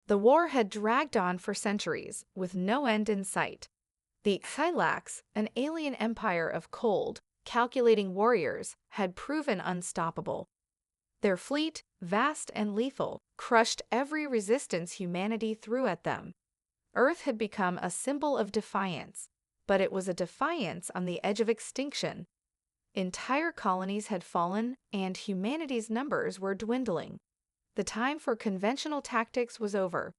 The war had dragged on for centuries, with no end in sight. The Hylax, an alien empire of cold, calculating warriors, had proven unstoppable. Their fleet, vast and lethal, crushed every resistance humanity threw at them. Earth had become a symbol of defiance, but it was a defiance on the edge of extinction. Entire colonies had fallen, and humanity's numbers were dwindling. The time for conventional tactics was over.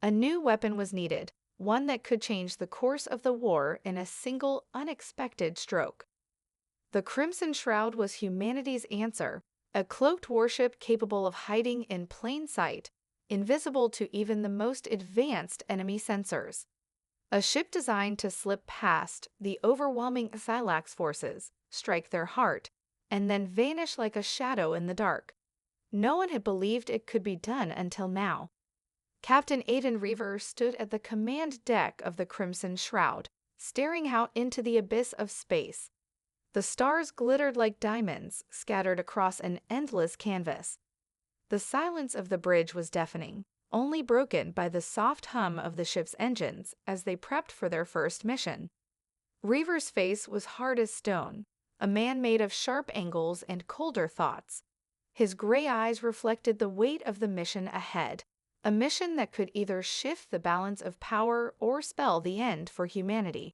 A new weapon was needed, one that could change the course of the war in a single, unexpected stroke. The Crimson Shroud was humanity's answer, a cloaked warship capable of hiding in plain sight, invisible to even the most advanced enemy sensors. A ship designed to slip past the overwhelming Hylax forces, strike their heart, and then vanish like a shadow in the dark. No one had believed it could be done until now. Captain Aidan Reaver stood at the command deck of the Crimson Shroud, staring out into the abyss of space. The stars glittered like diamonds, scattered across an endless canvas. The silence of the bridge was deafening, only broken by the soft hum of the ship's engines as they prepped for their first mission. Reaver's face was hard as stone, a man made of sharp angles and colder thoughts. His gray eyes reflected the weight of the mission ahead, a mission that could either shift the balance of power or spell the end for humanity.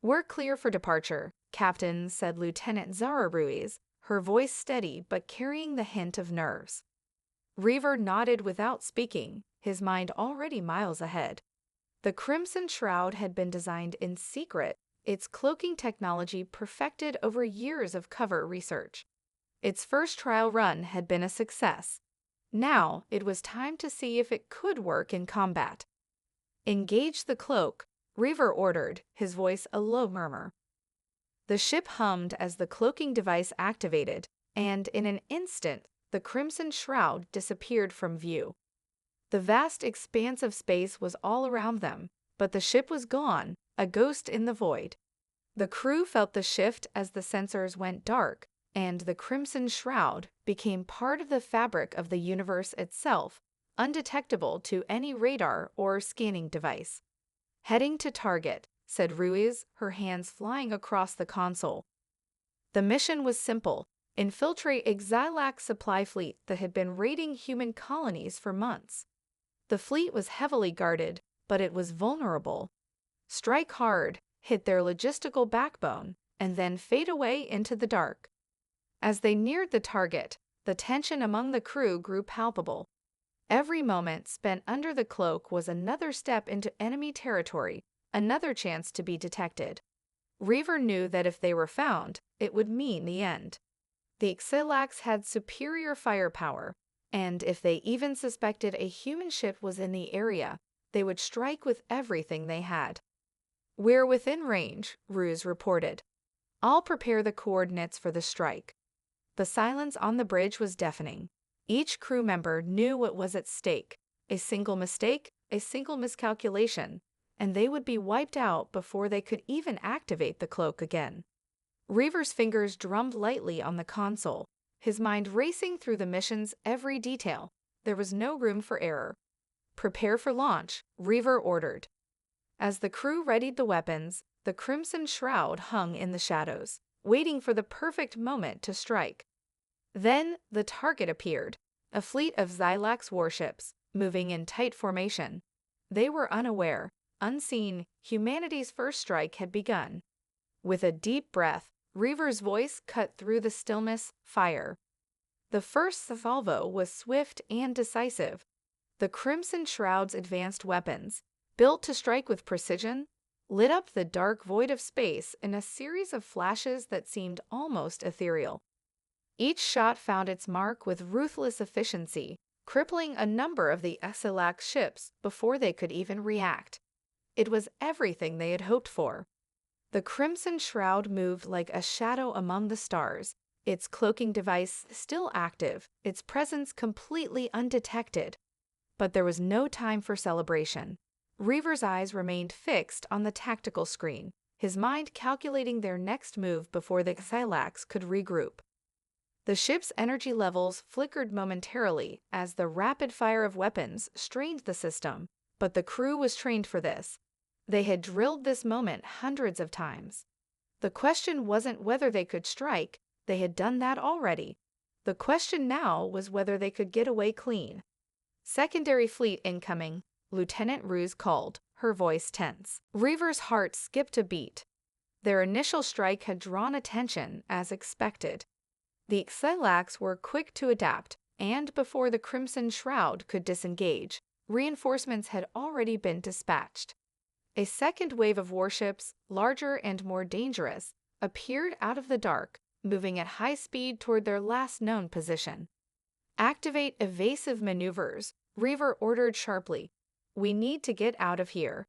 "We're clear for departure, Captain," said Lieutenant Zara Ruiz, her voice steady but carrying the hint of nerves. Reaver nodded without speaking, his mind already miles ahead. The Crimson Shroud had been designed in secret, its cloaking technology perfected over years of cover research. Its first trial run had been a success. Now it was time to see if it could work in combat. "Engage the cloak," Reaver ordered, his voice a low murmur. The ship hummed as the cloaking device activated, and in an instant, the Crimson Shroud disappeared from view. The vast expanse of space was all around them, but the ship was gone, a ghost in the void. The crew felt the shift as the sensors went dark, and the Crimson Shroud became part of the fabric of the universe itself, undetectable to any radar or scanning device. "Heading to target," said Ruiz, her hands flying across the console. The mission was simple: infiltrate a Xylax supply fleet that had been raiding human colonies for months. The fleet was heavily guarded, but it was vulnerable. Strike hard, hit their logistical backbone, and then fade away into the dark. As they neared the target, the tension among the crew grew palpable. Every moment spent under the cloak was another step into enemy territory, another chance to be detected. Reaver knew that if they were found, it would mean the end. The Xylax had superior firepower, and if they even suspected a human ship was in the area, they would strike with everything they had. "We're within range," Ruiz reported. "I'll prepare the coordinates for the strike." The silence on the bridge was deafening. Each crew member knew what was at stake: a single mistake, a single miscalculation, and they would be wiped out before they could even activate the cloak again. Reaver's fingers drummed lightly on the console, his mind racing through the mission's every detail. There was no room for error. "Prepare for launch," Reaver ordered. As the crew readied the weapons, the Crimson Shroud hung in the shadows, waiting for the perfect moment to strike. Then the target appeared, a fleet of Xylax warships, moving in tight formation. They were unaware, unseen, humanity's first strike had begun. With a deep breath, Reaver's voice cut through the stillness: "Fire." The first salvo was swift and decisive. The Crimson Shroud's advanced weapons, built to strike with precision, lit up the dark void of space in a series of flashes that seemed almost ethereal. Each shot found its mark with ruthless efficiency, crippling a number of the Xylax ships before they could even react. It was everything they had hoped for. The Crimson Shroud moved like a shadow among the stars, its cloaking device still active, its presence completely undetected. But there was no time for celebration. Reaver's eyes remained fixed on the tactical screen, his mind calculating their next move before the Xylax could regroup. The ship's energy levels flickered momentarily as the rapid fire of weapons strained the system, but the crew was trained for this. They had drilled this moment hundreds of times. The question wasn't whether they could strike, they had done that already. The question now was whether they could get away clean. "Secondary fleet incoming," Lieutenant Ruse called, her voice tense. Reaver's heart skipped a beat. Their initial strike had drawn attention, as expected. The Xilax were quick to adapt, and before the Crimson Shroud could disengage, reinforcements had already been dispatched. A second wave of warships, larger and more dangerous, appeared out of the dark, moving at high speed toward their last known position. "Activate evasive maneuvers," Reaver ordered sharply. "We need to get out of here."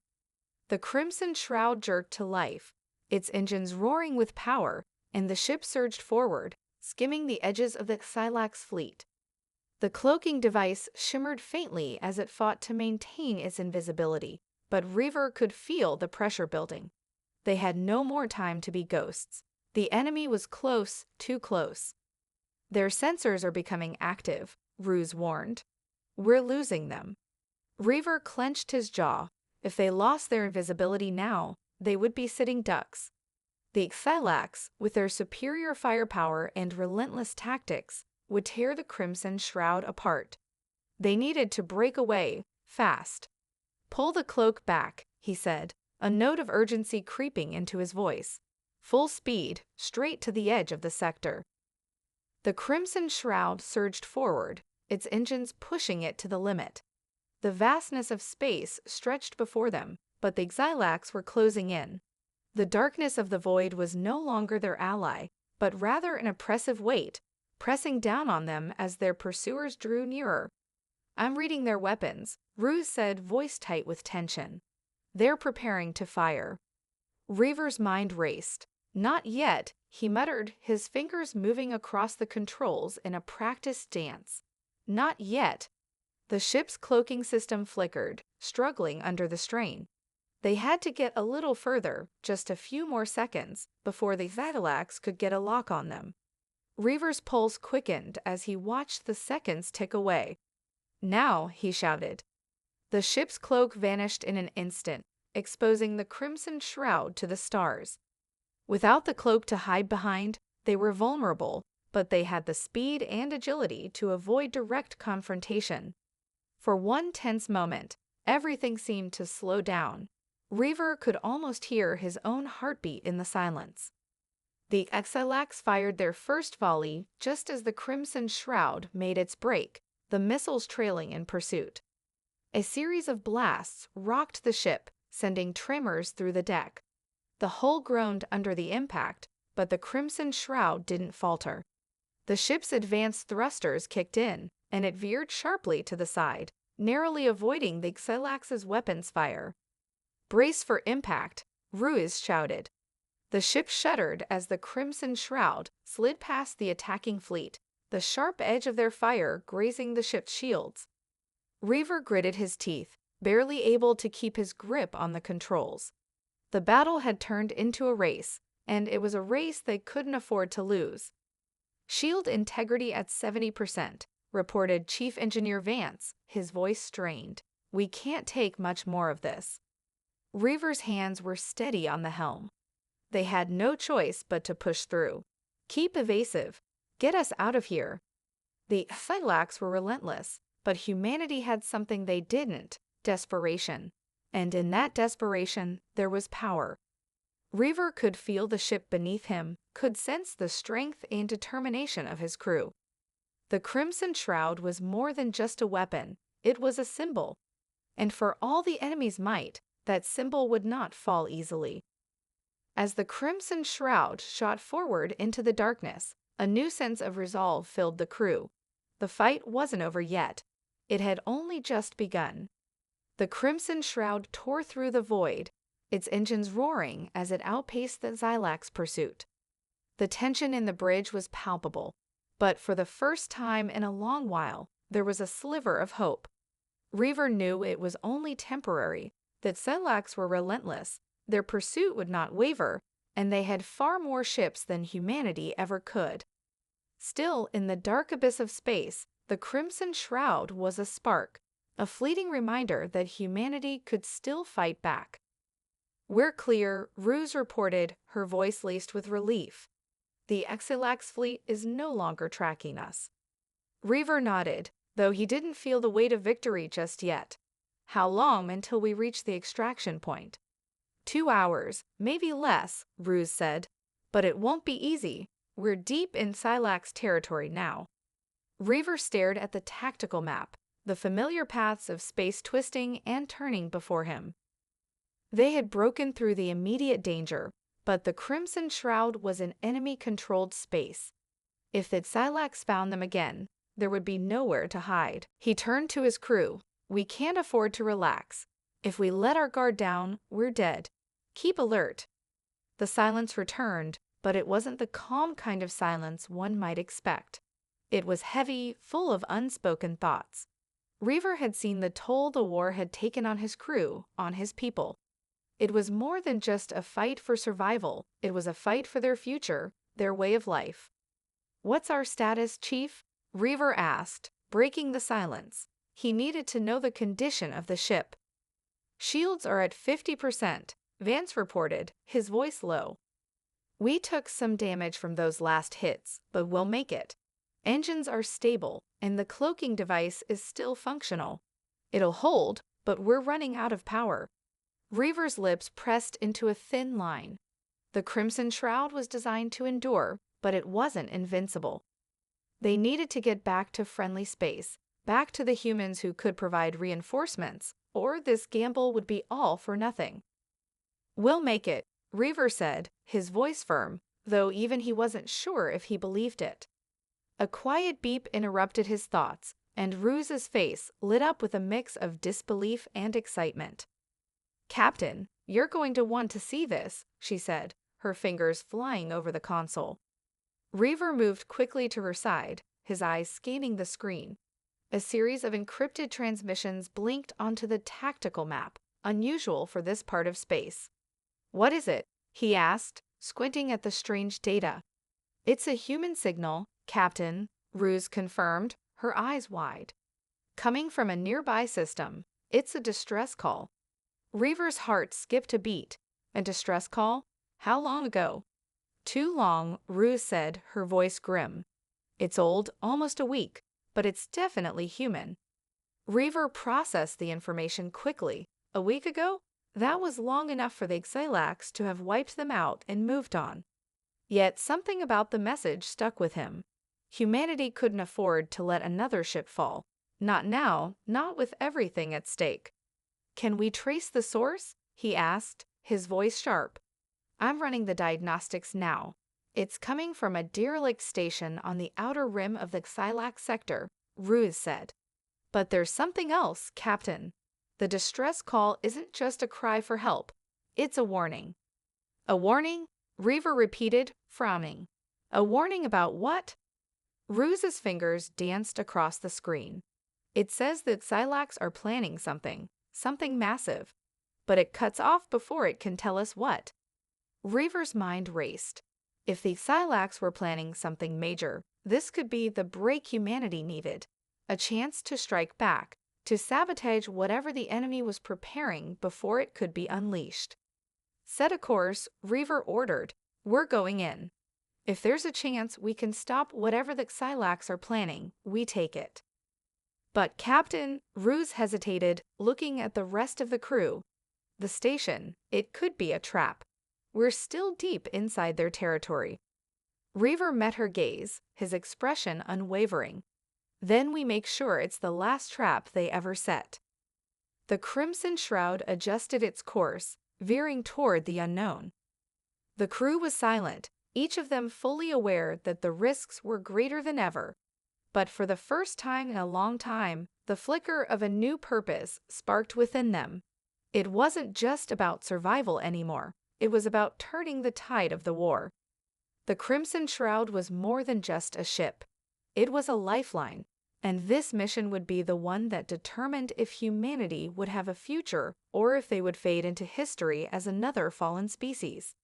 The Crimson Shroud jerked to life, its engines roaring with power, and the ship surged forward, skimming the edges of the Xilax fleet. The cloaking device shimmered faintly as it fought to maintain its invisibility, but Reaver could feel the pressure building. They had no more time to be ghosts. The enemy was close, too close. "Their sensors are becoming active," Ruse warned. "We're losing them." Reaver clenched his jaw. If they lost their invisibility now, they would be sitting ducks. The Xilax, with their superior firepower and relentless tactics, would tear the Crimson Shroud apart. They needed to break away, fast. "Pull the cloak back," he said, a note of urgency creeping into his voice. "Full speed, straight to the edge of the sector." The Crimson Shroud surged forward, its engines pushing it to the limit. The vastness of space stretched before them, but the Xilax were closing in. The darkness of the void was no longer their ally, but rather an oppressive weight, pressing down on them as their pursuers drew nearer. "I'm reading their weapons," Ruse said, voice tight with tension. "They're preparing to fire." Reaver's mind raced. "Not yet," he muttered, his fingers moving across the controls in a practiced dance. "Not yet." The ship's cloaking system flickered, struggling under the strain. They had to get a little further, just a few more seconds, before the Xilax could get a lock on them. Reaver's pulse quickened as he watched the seconds tick away. "Now," he shouted. The ship's cloak vanished in an instant, exposing the Crimson Shroud to the stars. Without the cloak to hide behind, they were vulnerable, but they had the speed and agility to avoid direct confrontation. For one tense moment, everything seemed to slow down. Reaver could almost hear his own heartbeat in the silence. The Xilax fired their first volley just as the Crimson Shroud made its break, the missiles trailing in pursuit. A series of blasts rocked the ship, sending tremors through the deck. The hull groaned under the impact, but the Crimson Shroud didn't falter. The ship's advanced thrusters kicked in, and it veered sharply to the side, narrowly avoiding the Xilax's weapons fire. "Brace for impact," Ruse shouted. The ship shuddered as the Crimson Shroud slid past the attacking fleet, the sharp edge of their fire grazing the ship's shields. Reaver gritted his teeth, barely able to keep his grip on the controls. The battle had turned into a race, and it was a race they couldn't afford to lose. "Shield integrity at 70%, reported Chief Engineer Vance, his voice strained. "We can't take much more of this." Reaver's hands were steady on the helm. They had no choice but to push through. "Keep evasive. Get us out of here." The Xilax were relentless, but humanity had something they didn't: desperation. And in that desperation, there was power. Reaver could feel the ship beneath him, could sense the strength and determination of his crew. The Crimson Shroud was more than just a weapon, it was a symbol. And for all the enemy's might, that symbol would not fall easily. As the Crimson Shroud shot forward into the darkness, a new sense of resolve filled the crew. The fight wasn't over yet. It had only just begun. The Crimson Shroud tore through the void, its engines roaring as it outpaced the Xilax pursuit. The tension in the bridge was palpable, but for the first time in a long while, there was a sliver of hope. Reaver knew it was only temporary, that Xilax were relentless, their pursuit would not waver, and they had far more ships than humanity ever could. Still, in the dark abyss of space, the Crimson Shroud was a spark, a fleeting reminder that humanity could still fight back. "We're clear," Ruse reported, her voice laced with relief. "The Exilax fleet is no longer tracking us." Reaver nodded, though he didn't feel the weight of victory just yet. "How long until we reach the extraction point?" 2 hours, maybe less, Ruse said. "But it won't be easy. We're deep in Silax territory now." Reaver stared at the tactical map, the familiar paths of space twisting and turning before him. They had broken through the immediate danger, but the Crimson Shroud was in enemy-controlled space. If the Silax found them again, there would be nowhere to hide. He turned to his crew. "We can't afford to relax. If we let our guard down, we're dead. Keep alert." The silence returned, but it wasn't the calm kind of silence one might expect. It was heavy, full of unspoken thoughts. Reaver had seen the toll the war had taken on his crew, on his people. It was more than just a fight for survival, it was a fight for their future, their way of life. "What's our status, Chief?" Reaver asked, breaking the silence. He needed to know the condition of the ship. "Shields are at 50%, Vance reported, his voice low. "We took some damage from those last hits, but we'll make it. Engines are stable, and the cloaking device is still functional. It'll hold, but we're running out of power." Reaver's lips pressed into a thin line. The Crimson Shroud was designed to endure, but it wasn't invincible. They needed to get back to friendly space, back to the humans who could provide reinforcements, or this gamble would be all for nothing. "We'll make it," Reaver said, his voice firm, though even he wasn't sure if he believed it. A quiet beep interrupted his thoughts, and Ruse's face lit up with a mix of disbelief and excitement. "Captain, you're going to want to see this," she said, her fingers flying over the console. Reaver moved quickly to her side, his eyes scanning the screen. A series of encrypted transmissions blinked onto the tactical map, unusual for this part of space. "What is it?" he asked, squinting at the strange data. "It's a human signal, Captain," Ruse confirmed, her eyes wide. "Coming from a nearby system. It's a distress call." Reaver's heart skipped a beat. "A distress call? How long ago?" "Too long," Ruse said, her voice grim. "It's old, almost a week, but it's definitely human." Reaver processed the information quickly. A week ago? That was long enough for the Exilax to have wiped them out and moved on. Yet something about the message stuck with him. Humanity couldn't afford to let another ship fall. Not now, not with everything at stake. "Can we trace the source?" he asked, his voice sharp. "I'm running the diagnostics now. It's coming from a derelict station on the outer rim of the Silax sector," Ruse said. "But there's something else, Captain. The distress call isn't just a cry for help. It's a warning." "A warning?" Reaver repeated, frowning. "A warning about what?" Ruse's fingers danced across the screen. "It says that Silax are planning something massive. But it cuts off before it can tell us what." Reaver's mind raced. If the Silax were planning something major, this could be the break humanity needed. A chance to strike back, to sabotage whatever the enemy was preparing before it could be unleashed. "Set a course," Reaver ordered. "We're going in. If there's a chance we can stop whatever the Silax are planning, we take it." "But Captain," Ruse hesitated, looking at the rest of the crew. "The station, it could be a trap. We're still deep inside their territory." Reaver met her gaze, his expression unwavering. "Then we make sure it's the last trap they ever set." The Crimson Shroud adjusted its course, veering toward the unknown. The crew was silent, each of them fully aware that the risks were greater than ever. But for the first time in a long time, the flicker of a new purpose sparked within them. It wasn't just about survival anymore. It was about turning the tide of the war. The Crimson Shroud was more than just a ship. It was a lifeline, and this mission would be the one that determined if humanity would have a future or if they would fade into history as another fallen species.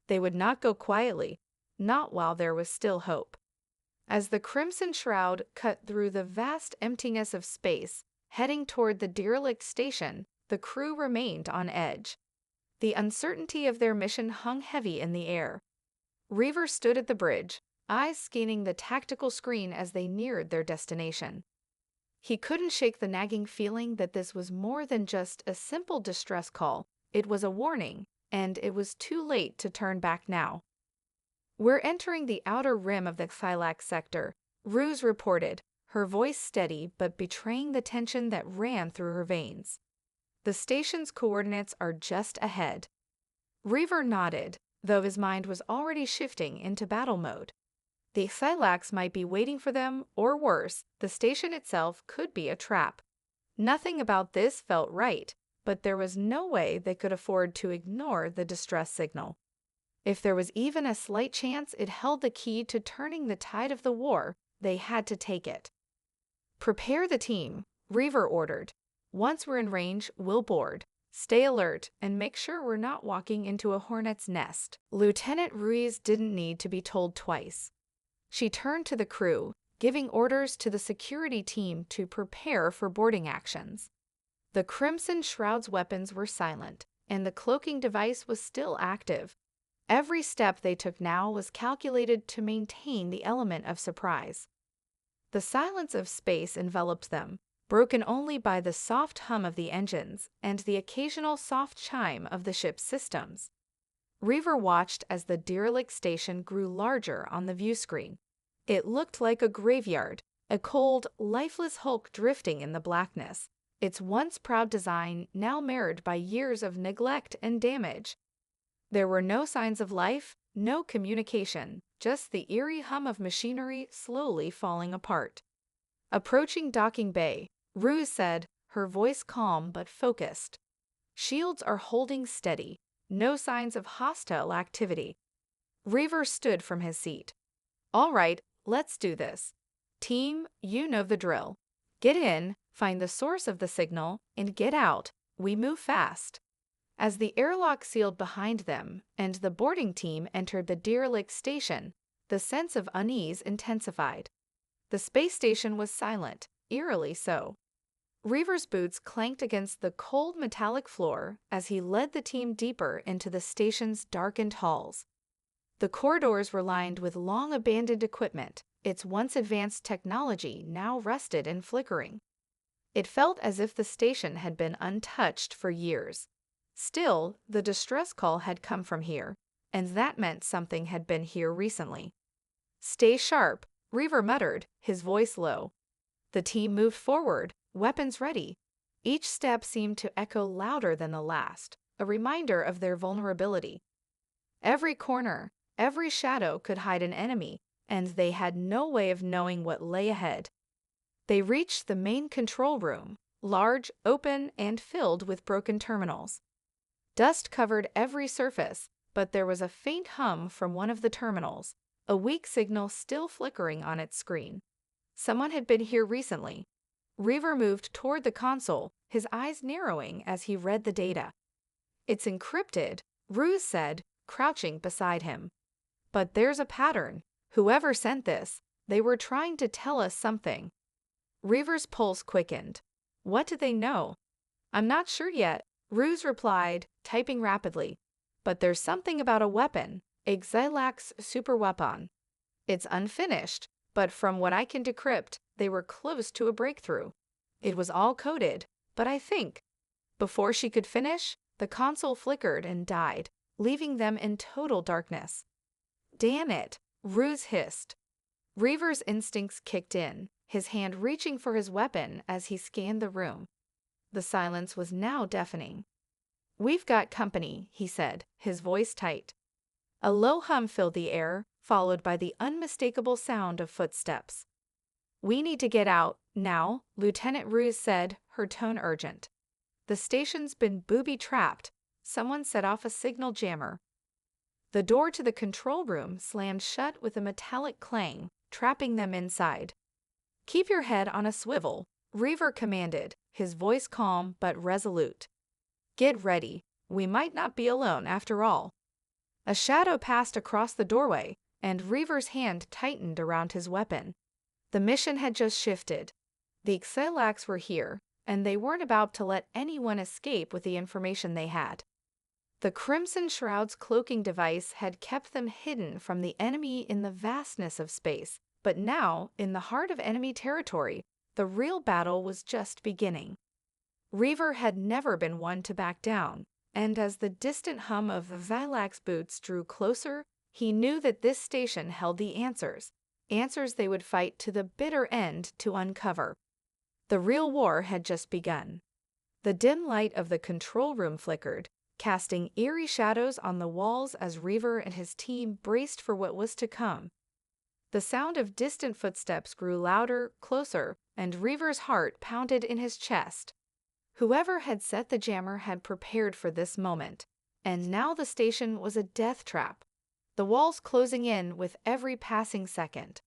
They would not go quietly, not while there was still hope. As the crimson shroud cut through the vast emptiness of space, heading toward the derelict station, the crew remained on edge. The uncertainty of their mission hung heavy in the air. Reaver stood at the bridge, eyes scanning the tactical screen as they neared their destination. He couldn't shake the nagging feeling that this was more than just a simple distress call. It was a warning, and it was too late to turn back now. "We're entering the outer rim of the Thylax sector," Ruse reported, her voice steady but betraying the tension that ran through her veins. "The station's coordinates are just ahead." Reaver nodded, though his mind was already shifting into battle mode. The Thylax might be waiting for them, or worse, the station itself could be a trap. Nothing about this felt right, but there was no way they could afford to ignore the distress signal. If there was even a slight chance it held the key to turning the tide of the war, they had to take it. "Prepare the team," Reaver ordered. "Once we're in range, we'll board. Stay alert and make sure we're not walking into a hornet's nest." Lieutenant Ruiz didn't need to be told twice. She turned to the crew, giving orders to the security team to prepare for boarding actions. The Crimson Shroud's weapons were silent, and the cloaking device was still active. Every step they took now was calculated to maintain the element of surprise. The silence of space enveloped them, broken only by the soft hum of the engines and the occasional soft chime of the ship's systems. Reaver watched as the derelict station grew larger on the view screen. It looked like a graveyard, a cold, lifeless hulk drifting in the blackness, its once proud design now marred by years of neglect and damage. There were no signs of life, no communication, just the eerie hum of machinery slowly falling apart. Approaching docking bay, Ruse said, her voice calm but focused. "Shields are holding steady. No signs of hostile activity." Reaver stood from his seat. "All right, let's do this. Team, you know the drill. Get in, find the source of the signal, and get out. We move fast." As the airlock sealed behind them and the boarding team entered the derelict station, the sense of unease intensified. The space station was silent, eerily so. Reaver's boots clanked against the cold metallic floor as he led the team deeper into the station's darkened halls. The corridors were lined with long-abandoned equipment, its once advanced technology now rusted and flickering. It felt as if the station had been untouched for years. Still, the distress call had come from here, and that meant something had been here recently. "Stay sharp," Reaver muttered, his voice low. The team moved forward, weapons ready. Each step seemed to echo louder than the last, a reminder of their vulnerability. Every corner, every shadow could hide an enemy, and they had no way of knowing what lay ahead. They reached the main control room, large, open, and filled with broken terminals. Dust covered every surface, but there was a faint hum from one of the terminals, a weak signal still flickering on its screen. Someone had been here recently. Reaver moved toward the console, his eyes narrowing as he read the data. "It's encrypted," Ruse said, crouching beside him. "But there's a pattern. Whoever sent this, they were trying to tell us something." Reaver's pulse quickened. What did they know? "I'm not sure yet," Ruse replied, typing rapidly. "But there's something about a weapon, a Xilax superweapon. It's unfinished, but from what I can decrypt, they were close to a breakthrough. It was all coded, but I think..." Before she could finish, the console flickered and died, leaving them in total darkness. "Damn it," Ruse hissed. Reaver's instincts kicked in, his hand reaching for his weapon as he scanned the room. The silence was now deafening. "We've got company," he said, his voice tight. A low hum filled the air, followed by the unmistakable sound of footsteps. "We need to get out, now," Lieutenant Ruse said, her tone urgent. "The station's been booby-trapped." Someone set off a signal jammer. The door to the control room slammed shut with a metallic clang, trapping them inside. "Keep your head on a swivel," Reaver commanded, his voice calm but resolute. "Get ready. We might not be alone after all." A shadow passed across the doorway, and Reaver's hand tightened around his weapon. The mission had just shifted. The Xilax were here, and they weren't about to let anyone escape with the information they had. The Crimson Shroud's cloaking device had kept them hidden from the enemy in the vastness of space, but now, in the heart of enemy territory, the real battle was just beginning. Reaver had never been one to back down, and as the distant hum of Xilax boots drew closer, he knew that this station held the answers they would fight to the bitter end to uncover. The real war had just begun. The dim light of the control room flickered, casting eerie shadows on the walls as Reaver and his team braced for what was to come. The sound of distant footsteps grew louder, closer, and Reaver's heart pounded in his chest. Whoever had set the jammer had prepared for this moment, and now the station was a death trap, the walls closing in with every passing second.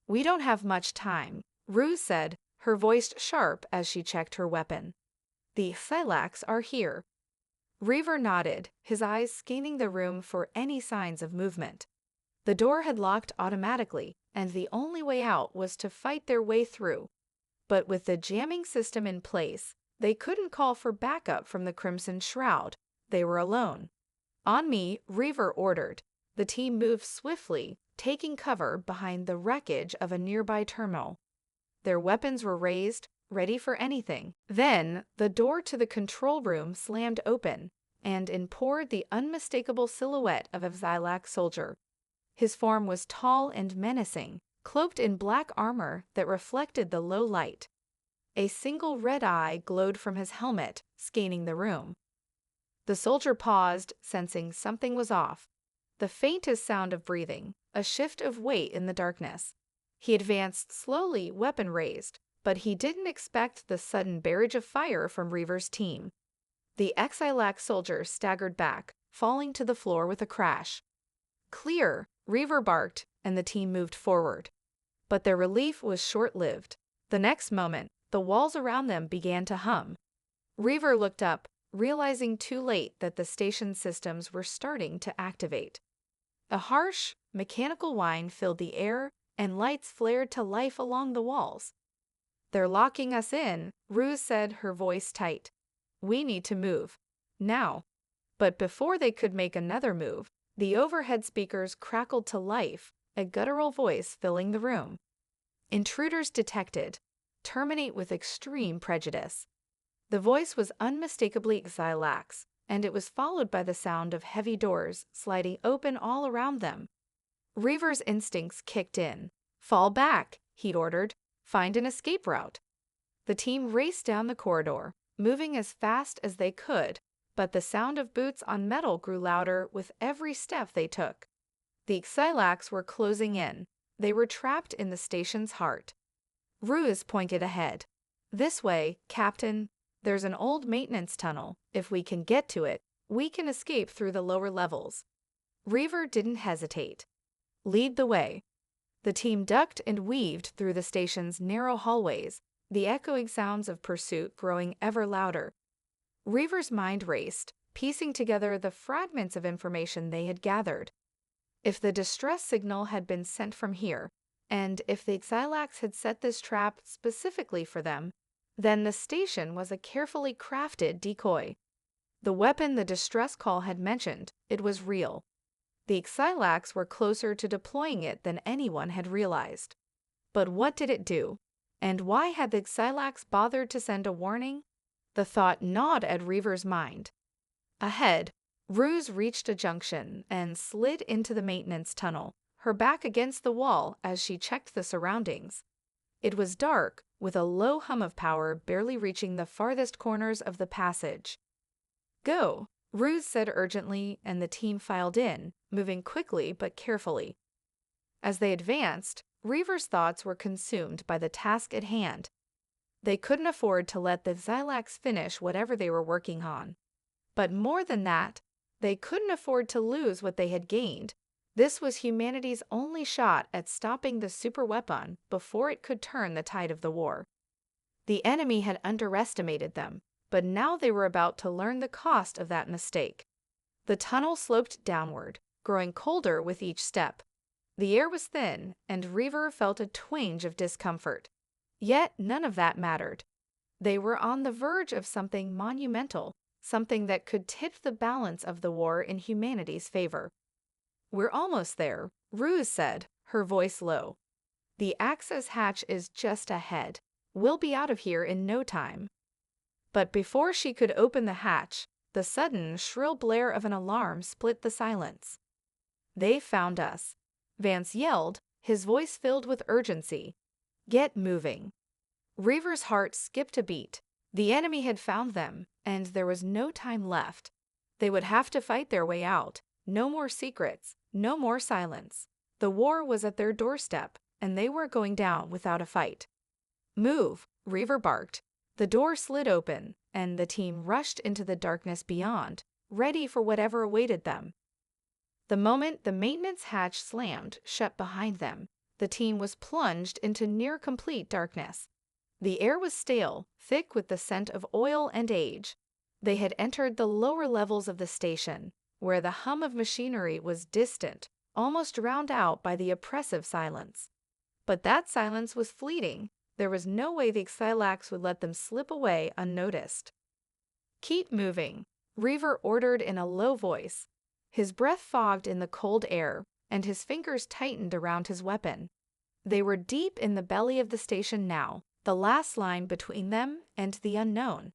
"We don't have much time," Ruse said, her voice sharp as she checked her weapon. "The Xilax are here." Reaver nodded, his eyes scanning the room for any signs of movement. The door had locked automatically, and the only way out was to fight their way through. But with the jamming system in place, they couldn't call for backup from the Crimson Shroud. They were alone. "On me," Reaver ordered. The team moved swiftly, taking cover behind the wreckage of a nearby terminal. Their weapons were raised, ready for anything. Then, the door to the control room slammed open, and in poured the unmistakable silhouette of a Xilax soldier. His form was tall and menacing, cloaked in black armor that reflected the low light. A single red eye glowed from his helmet, scanning the room. The soldier paused, sensing something was off. The faintest sound of breathing, a shift of weight in the darkness. He advanced slowly, weapon raised, but he didn't expect the sudden barrage of fire from Reaver's team. The Xilax soldier staggered back, falling to the floor with a crash. "Clear!" Reaver barked, and the team moved forward. But their relief was short-lived. The next moment, the walls around them began to hum. Reaver looked up, realizing too late that the station systems were starting to activate. A harsh, mechanical whine filled the air, and lights flared to life along the walls. "They're locking us in," Ruse said, her voice tight. "We need to move. Now." But before they could make another move, the overhead speakers crackled to life, a guttural voice filling the room. "Intruders detected. Terminate with extreme prejudice." The voice was unmistakably Xilax, and it was followed by the sound of heavy doors sliding open all around them. Reaver's instincts kicked in. "Fall back," he ordered. "Find an escape route." The team raced down the corridor, moving as fast as they could, but the sound of boots on metal grew louder with every step they took. The Xilax were closing in. They were trapped in the station's heart. Ruse pointed ahead. "This way, Captain. There's an old maintenance tunnel. If we can get to it, we can escape through the lower levels." Reaver didn't hesitate. "Lead the way." The team ducked and weaved through the station's narrow hallways, the echoing sounds of pursuit growing ever louder. Reaver's mind raced, piecing together the fragments of information they had gathered. If the distress signal had been sent from here, and if the Xilax had set this trap specifically for them, then the station was a carefully crafted decoy. The weapon the distress call had mentioned, it was real. The Xilax were closer to deploying it than anyone had realized. But what did it do? And why had the Xilax bothered to send a warning? The thought gnawed at Reaver's mind. Ahead, Ruse reached a junction and slid into the maintenance tunnel, her back against the wall as she checked the surroundings. It was dark, with a low hum of power barely reaching the farthest corners of the passage. "Go," Ruse said urgently, and the team filed in, moving quickly but carefully. As they advanced, Reaver's thoughts were consumed by the task at hand. They couldn't afford to let the Xilax finish whatever they were working on. But more than that, they couldn't afford to lose what they had gained. This was humanity's only shot at stopping the superweapon before it could turn the tide of the war. The enemy had underestimated them, but now they were about to learn the cost of that mistake. The tunnel sloped downward, growing colder with each step. The air was thin, and Reaver felt a twinge of discomfort. Yet none of that mattered. They were on the verge of something monumental, something that could tip the balance of the war in humanity's favor. "We're almost there," Ruse said, her voice low. "The access hatch is just ahead. We'll be out of here in no time." But before she could open the hatch, the sudden, shrill blare of an alarm split the silence. "They found us," Vance yelled, his voice filled with urgency. "Get moving." Reaver's heart skipped a beat. The enemy had found them, and there was no time left. They would have to fight their way out. No more secrets, no more silence. The war was at their doorstep, and they weren't going down without a fight. "Move," Reaver barked. The door slid open, and the team rushed into the darkness beyond, ready for whatever awaited them. The moment the maintenance hatch slammed shut behind them, the team was plunged into near-complete darkness. The air was stale, thick with the scent of oil and age. They had entered the lower levels of the station, where the hum of machinery was distant, almost drowned out by the oppressive silence. But that silence was fleeting. There was no way the Xilax would let them slip away unnoticed. "Keep moving," Reaver ordered in a low voice. His breath fogged in the cold air, and his fingers tightened around his weapon. They were deep in the belly of the station now, the last line between them and the unknown.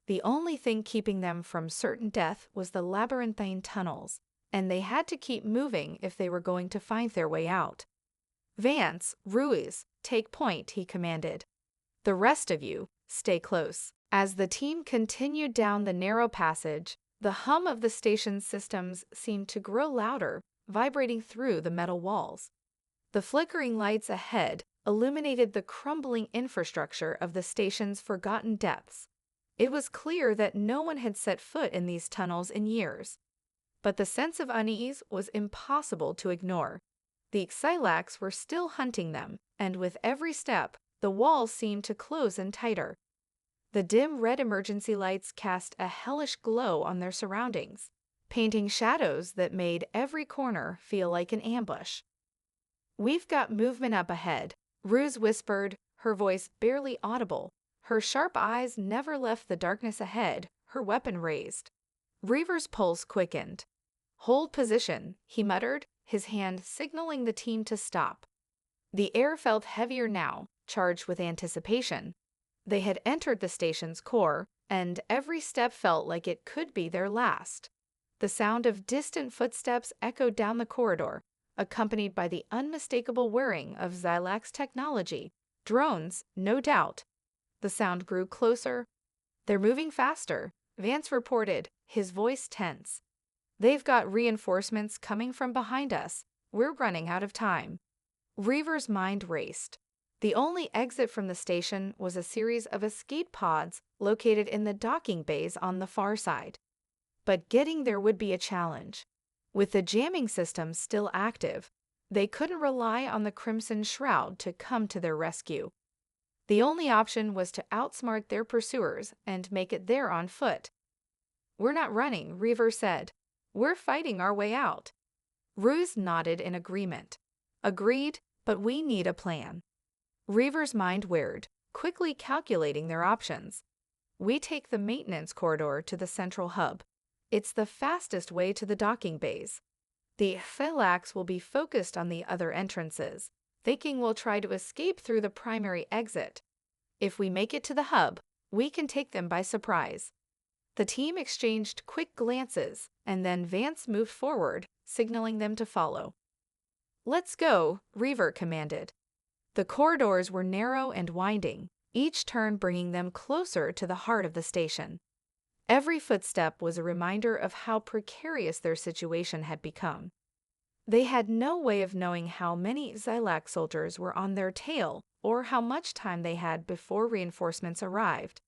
The only thing keeping them from certain death was the labyrinthine tunnels, and they had to keep moving if they were going to find their way out. "Vance, Ruiz, take point," he commanded. "The rest of you, stay close." As the team continued down the narrow passage, the hum of the station's systems seemed to grow louder, vibrating through the metal walls. The flickering lights ahead illuminated the crumbling infrastructure of the station's forgotten depths. It was clear that no one had set foot in these tunnels in years. But the sense of unease was impossible to ignore. The Xilax were still hunting them, and with every step, the walls seemed to close in tighter. The dim red emergency lights cast a hellish glow on their surroundings, painting shadows that made every corner feel like an ambush. "We've got movement up ahead," Ruse whispered, her voice barely audible. Her sharp eyes never left the darkness ahead, her weapon raised. Reaver's pulse quickened. "Hold position," he muttered, his hand signaling the team to stop. The air felt heavier now, charged with anticipation. They had entered the station's core, and every step felt like it could be their last. The sound of distant footsteps echoed down the corridor, accompanied by the unmistakable whirring of Xilax technology. Drones, no doubt. The sound grew closer. "They're moving faster," Vance reported, his voice tense. "They've got reinforcements coming from behind us. We're running out of time." Reaver's mind raced. The only exit from the station was a series of escape pods located in the docking bays on the far side. But getting there would be a challenge. With the jamming system still active, they couldn't rely on the Crimson Shroud to come to their rescue. The only option was to outsmart their pursuers and make it there on foot. "We're not running," Reaver said. "We're fighting our way out." Ruse nodded in agreement. "Agreed, but we need a plan." Reaver's mind whirred, quickly calculating their options. "We take the maintenance corridor to the central hub. It's the fastest way to the docking bays. The Xilax will be focused on the other entrances, thinking we'll try to escape through the primary exit. If we make it to the hub, we can take them by surprise." The team exchanged quick glances, and then Vance moved forward, signaling them to follow. "Let's go," Reaver commanded. The corridors were narrow and winding, each turn bringing them closer to the heart of the station. Every footstep was a reminder of how precarious their situation had become. They had no way of knowing how many Xilax soldiers were on their tail or how much time they had before reinforcements arrived.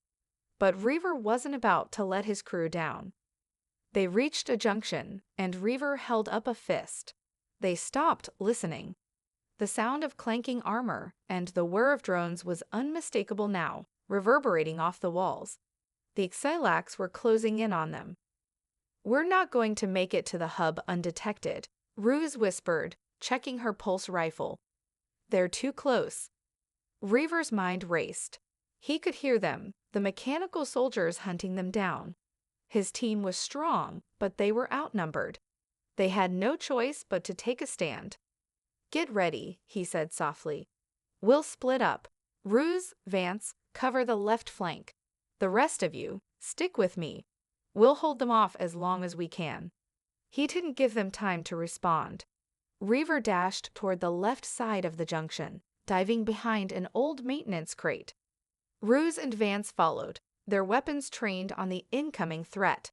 But Reaver wasn't about to let his crew down. They reached a junction, and Reaver held up a fist. They stopped, listening. The sound of clanking armor and the whir of drones was unmistakable now, reverberating off the walls. The Xilax were closing in on them. "We're not going to make it to the hub undetected," Ruse whispered, checking her pulse rifle. They're too close. Reaver's mind raced. He could hear them, the mechanical soldiers hunting them down. His team was strong, but they were outnumbered. They had no choice but to take a stand. "Get ready," he said softly. "We'll split up. Ruse, Vance, cover the left flank. The rest of you, stick with me. We'll hold them off as long as we can." He didn't give them time to respond. Reaver dashed toward the left side of the junction, diving behind an old maintenance crate. Ruse and Vance followed, their weapons trained on the incoming threat.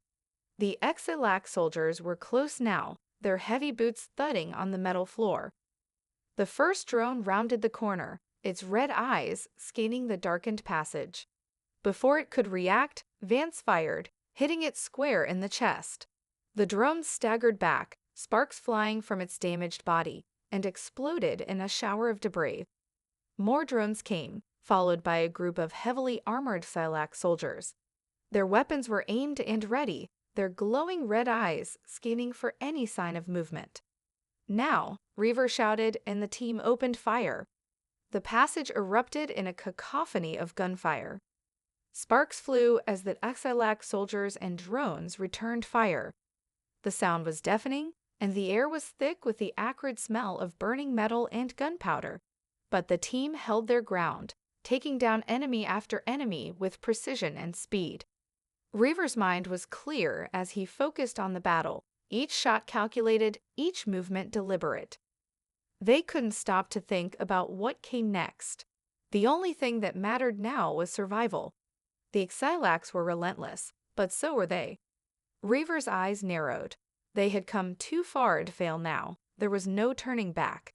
The Exilac soldiers were close now, their heavy boots thudding on the metal floor. The first drone rounded the corner, its red eyes scanning the darkened passage. Before it could react, Vance fired, hitting it square in the chest. The drone staggered back, sparks flying from its damaged body, and exploded in a shower of debris. More drones came, followed by a group of heavily armored Silac soldiers. Their weapons were aimed and ready, their glowing red eyes scanning for any sign of movement. "Now," Reaver shouted, and the team opened fire. The passage erupted in a cacophony of gunfire. Sparks flew as the Exilac soldiers and drones returned fire. The sound was deafening, and the air was thick with the acrid smell of burning metal and gunpowder. But the team held their ground, taking down enemy after enemy with precision and speed. Reaver's mind was clear as he focused on the battle, each shot calculated, each movement deliberate. They couldn't stop to think about what came next. The only thing that mattered now was survival. The Exilacs were relentless, but so were they. Reaver's eyes narrowed. They had come too far to fail now. There was no turning back.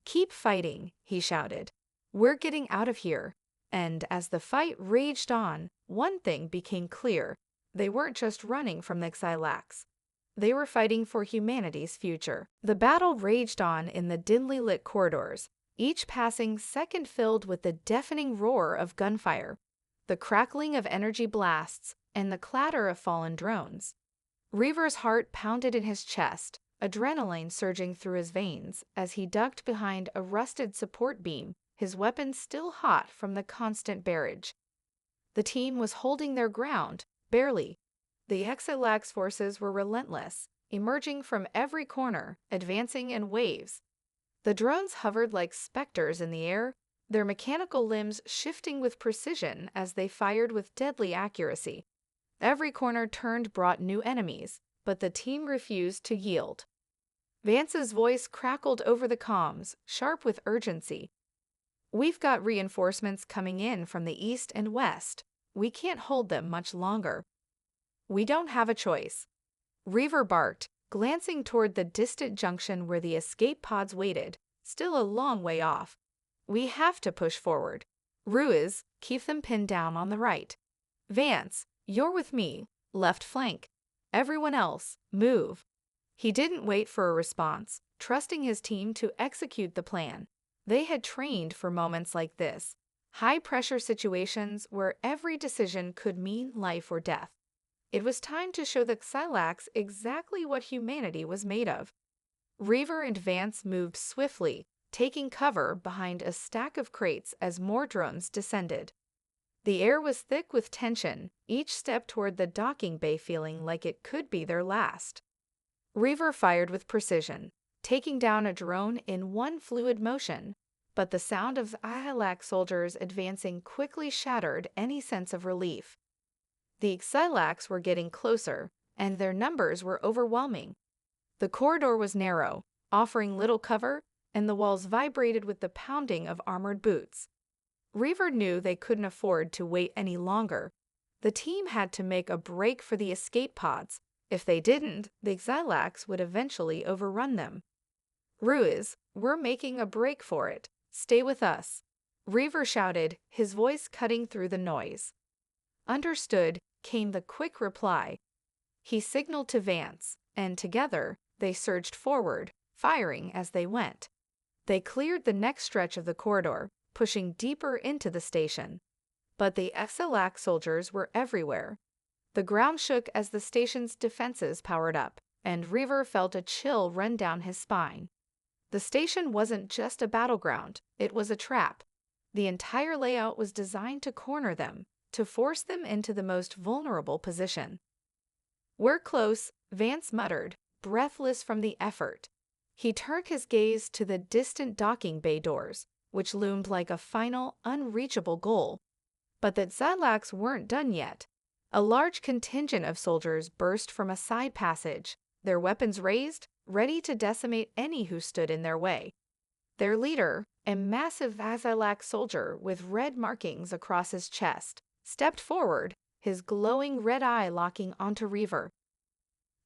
"Keep fighting," he shouted. "We're getting out of here." And as the fight raged on, one thing became clear. They weren't just running from the Exilacs. They were fighting for humanity's future. The battle raged on in the dimly lit corridors, each passing second filled with the deafening roar of gunfire, the crackling of energy blasts, and the clatter of fallen drones. Reaver's heart pounded in his chest, adrenaline surging through his veins as he ducked behind a rusted support beam, his weapon still hot from the constant barrage. The team was holding their ground, barely. The Exilacs forces were relentless, emerging from every corner, advancing in waves. The drones hovered like specters in the air, their mechanical limbs shifting with precision as they fired with deadly accuracy. Every corner turned brought new enemies, but the team refused to yield. Vance's voice crackled over the comms, sharp with urgency. "We've got reinforcements coming in from the east and west. We can't hold them much longer." "We don't have a choice," Reaver barked, glancing toward the distant junction where the escape pods waited, still a long way off. "We have to push forward. Ruiz, keep them pinned down on the right. Vance, you're with me, left flank. Everyone else, move." He didn't wait for a response, trusting his team to execute the plan. They had trained for moments like this, high-pressure situations where every decision could mean life or death. It was time to show the Exilacs exactly what humanity was made of. Reaver and Vance moved swiftly, taking cover behind a stack of crates as more drones descended. The air was thick with tension, each step toward the docking bay feeling like it could be their last. Reaver fired with precision, taking down a drone in one fluid motion, but the sound of Exilac soldiers advancing quickly shattered any sense of relief. The Exilacs were getting closer, and their numbers were overwhelming. The corridor was narrow, offering little cover, and the walls vibrated with the pounding of armored boots. Reaver knew they couldn't afford to wait any longer. The team had to make a break for the escape pods. If they didn't, the Exilacs would eventually overrun them. "Ruiz, we're making a break for it. Stay with us," Reaver shouted, his voice cutting through the noise. "Understood," came the quick reply. He signaled to Vance, and together they surged forward, firing as they went. They cleared the next stretch of the corridor, pushing deeper into the station. But the Exilac soldiers were everywhere. The ground shook as the station's defenses powered up, and Reaver felt a chill run down his spine. The station wasn't just a battleground, it was a trap. The entire layout was designed to corner them, to force them into the most vulnerable position. "We're close," Vance muttered, breathless from the effort. He turned his gaze to the distant docking bay doors, which loomed like a final, unreachable goal. But the Xylax weren't done yet. A large contingent of soldiers burst from a side passage, their weapons raised, ready to decimate any who stood in their way. Their leader, a massive Xylax soldier with red markings across his chest, stepped forward, his glowing red eye locking onto Reaver.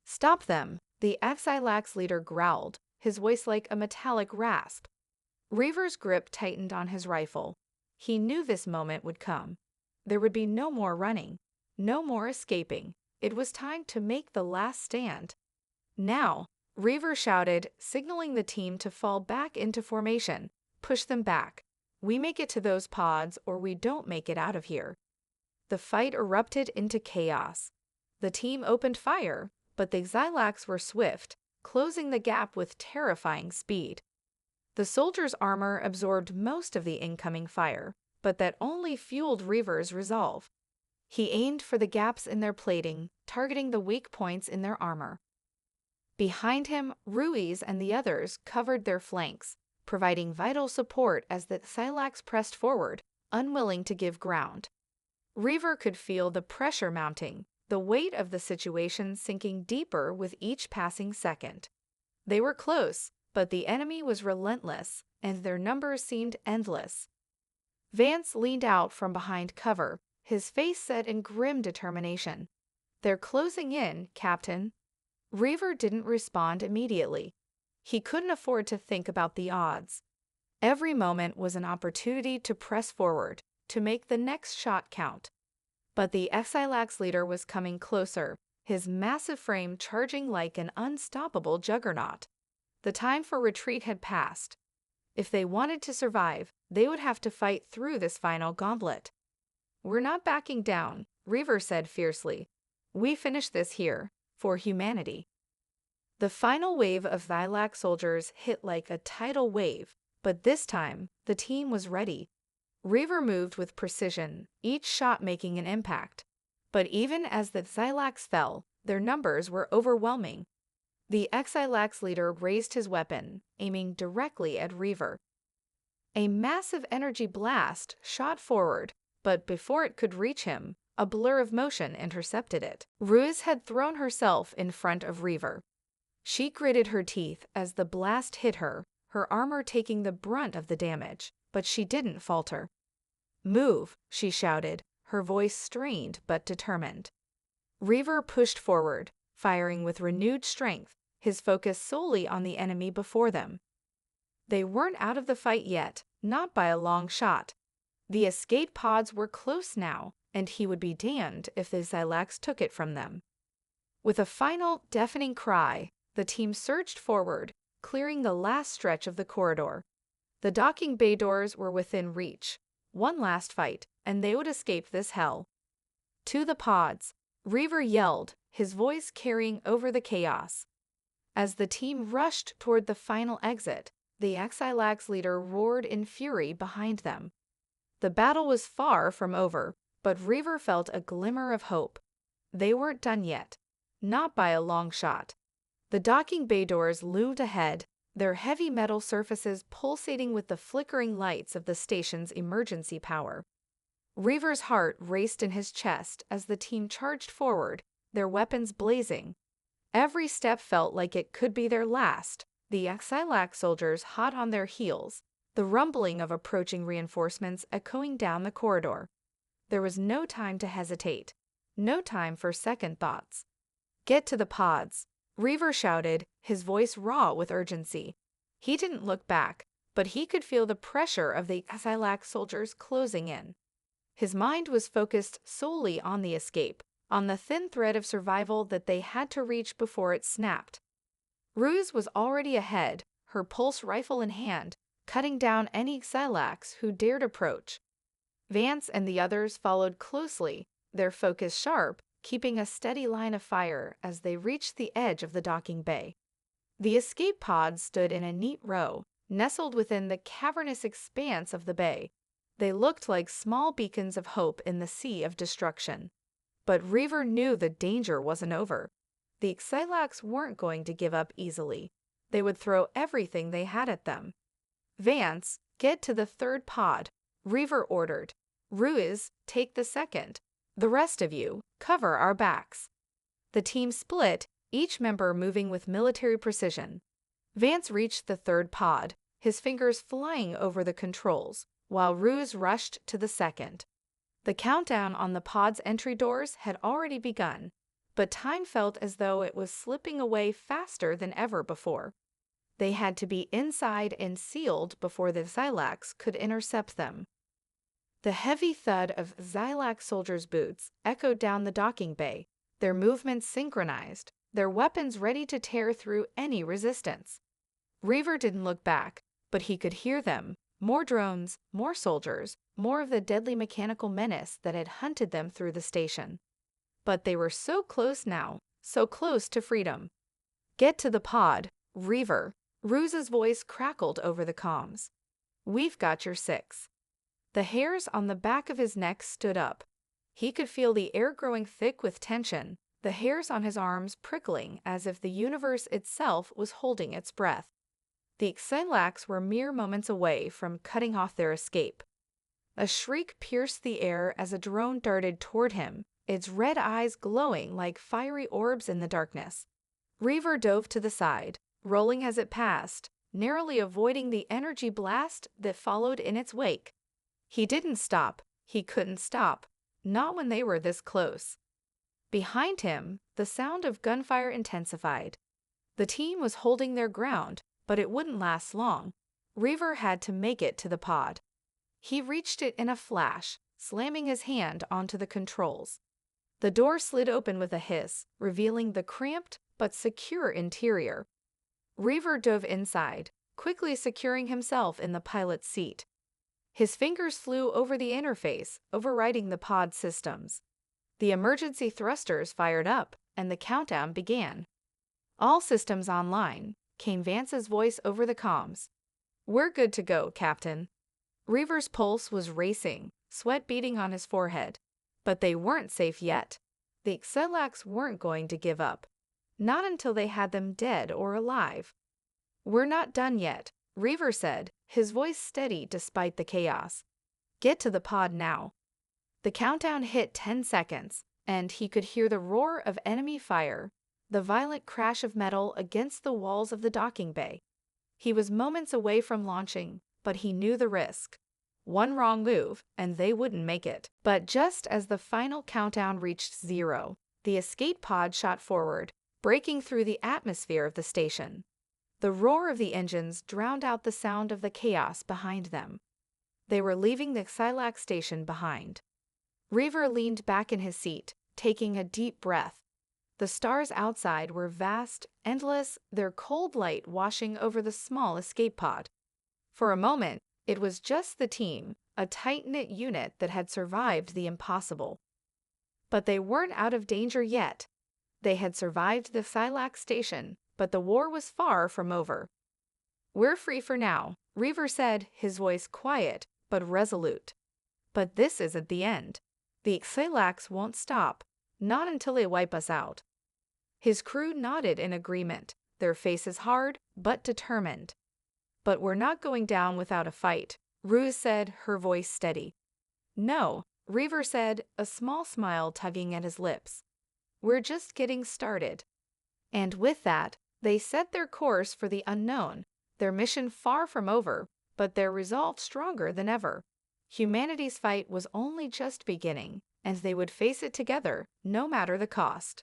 "Stop them," the Xylax leader growled, his voice like a metallic rasp. Reaver's grip tightened on his rifle. He knew this moment would come. There would be no more running, no more escaping. It was time to make the last stand. "Now," Reaver shouted, signaling the team to fall back into formation. "Push them back. We make it to those pods or we don't make it out of here." The fight erupted into chaos. The team opened fire, but the Xylax were swift, closing the gap with terrifying speed. The soldiers' armor absorbed most of the incoming fire, but that only fueled Reaver's resolve. He aimed for the gaps in their plating, targeting the weak points in their armor. Behind him, Ruiz and the others covered their flanks, providing vital support as the Xylax pressed forward, unwilling to give ground. Reaver could feel the pressure mounting, the weight of the situation sinking deeper with each passing second. They were close, but the enemy was relentless, and their numbers seemed endless. Vance leaned out from behind cover, his face set in grim determination. "They're closing in, Captain." Reaver didn't respond immediately. He couldn't afford to think about the odds. Every moment was an opportunity to press forward, to make the next shot count. But the Xylax leader was coming closer, his massive frame charging like an unstoppable juggernaut. The time for retreat had passed. If they wanted to survive, they would have to fight through this final gauntlet. "We're not backing down," Reaver said fiercely. "We finish this here, for humanity." The final wave of Xylax soldiers hit like a tidal wave, but this time, the team was ready. Reaver moved with precision, each shot making an impact. But even as the Xylax fell, their numbers were overwhelming. The Xylax leader raised his weapon, aiming directly at Reaver. A massive energy blast shot forward, but before it could reach him, a blur of motion intercepted it. Ruiz had thrown herself in front of Reaver. She gritted her teeth as the blast hit her, her armor taking the brunt of the damage, but she didn't falter. "Move," she shouted, her voice strained but determined. Reaver pushed forward, firing with renewed strength, his focus solely on the enemy before them. They weren't out of the fight yet, not by a long shot. The escape pods were close now, and he would be damned if the Xylax took it from them. With a final, deafening cry, the team surged forward, clearing the last stretch of the corridor. The docking bay doors were within reach. One last fight, and they would escape this hell. "To the pods," Reaver yelled, his voice carrying over the chaos. As the team rushed toward the final exit, the Xylax leader roared in fury behind them. The battle was far from over, but Reaver felt a glimmer of hope. They weren't done yet. Not by a long shot. The docking bay doors loomed ahead, their heavy metal surfaces pulsating with the flickering lights of the station's emergency power. Reaver's heart raced in his chest as the team charged forward, their weapons blazing. Every step felt like it could be their last, the Xylax soldiers hot on their heels, the rumbling of approaching reinforcements echoing down the corridor. There was no time to hesitate, no time for second thoughts. "Get to the pods," Reaver shouted, his voice raw with urgency. He didn't look back, but he could feel the pressure of the Xylax soldiers closing in. His mind was focused solely on the escape, on the thin thread of survival that they had to reach before it snapped. Ruiz was already ahead, her pulse rifle in hand, cutting down any Xylax who dared approach. Vance and the others followed closely, their focus sharp, keeping a steady line of fire as they reached the edge of the docking bay. The escape pods stood in a neat row, nestled within the cavernous expanse of the bay. They looked like small beacons of hope in the sea of destruction. But Reaver knew the danger wasn't over. The Xilax weren't going to give up easily. They would throw everything they had at them. Vance, get to the third pod, Reaver ordered. Ruiz, take the second. The rest of you, cover our backs. The team split, each member moving with military precision. Vance reached the third pod, his fingers flying over the controls, while Ruiz rushed to the second. The countdown on the pod's entry doors had already begun, but time felt as though it was slipping away faster than ever before. They had to be inside and sealed before the Xilax could intercept them. The heavy thud of Xilax soldiers' boots echoed down the docking bay, their movements synchronized, their weapons ready to tear through any resistance. Reaver didn't look back, but he could hear them. More drones, more soldiers, more of the deadly mechanical menace that had hunted them through the station. But they were so close now, so close to freedom. Get to the pod, Reaver. Ruiz's voice crackled over the comms. We've got your six. The hairs on the back of his neck stood up. He could feel the air growing thick with tension, the hairs on his arms prickling as if the universe itself was holding its breath. The Xilax were mere moments away from cutting off their escape. A shriek pierced the air as a drone darted toward him, its red eyes glowing like fiery orbs in the darkness. Reaver dove to the side, rolling as it passed, narrowly avoiding the energy blast that followed in its wake. He didn't stop. He couldn't stop. Not when they were this close. Behind him, the sound of gunfire intensified. The team was holding their ground, but it wouldn't last long. Reaver had to make it to the pod. He reached it in a flash, slamming his hand onto the controls. The door slid open with a hiss, revealing the cramped but secure interior. Reaver dove inside, quickly securing himself in the pilot's seat. His fingers flew over the interface, overriding the pod systems. The emergency thrusters fired up, and the countdown began. All systems online, came Vance's voice over the comms. We're good to go, Captain. Reaver's pulse was racing, sweat beading on his forehead. But they weren't safe yet. The Xilax weren't going to give up. Not until they had them dead or alive. We're not done yet, Reaver said, his voice steady despite the chaos. Get to the pod now. The countdown hit 10 seconds, and he could hear the roar of enemy fire, the violent crash of metal against the walls of the docking bay. He was moments away from launching, but he knew the risk. One wrong move, and they wouldn't make it. But just as the final countdown reached 0, the escape pod shot forward, breaking through the atmosphere of the station. The roar of the engines drowned out the sound of the chaos behind them. They were leaving the Xilax station behind. Reaver leaned back in his seat, taking a deep breath. The stars outside were vast, endless, their cold light washing over the small escape pod. For a moment, it was just the team, a tight-knit unit that had survived the impossible. But they weren't out of danger yet. They had survived the Xilax station, but the war was far from over. We're free for now, Reaver said, his voice quiet but resolute. But this isn't the end. The Xilax won't stop, not until they wipe us out. His crew nodded in agreement, their faces hard but determined. But we're not going down without a fight, Ruiz said, her voice steady. No, Reaver said, a small smile tugging at his lips. We're just getting started. And with that, they set their course for the unknown, their mission far from over, but their resolve stronger than ever. Humanity's fight was only just beginning, and they would face it together, no matter the cost.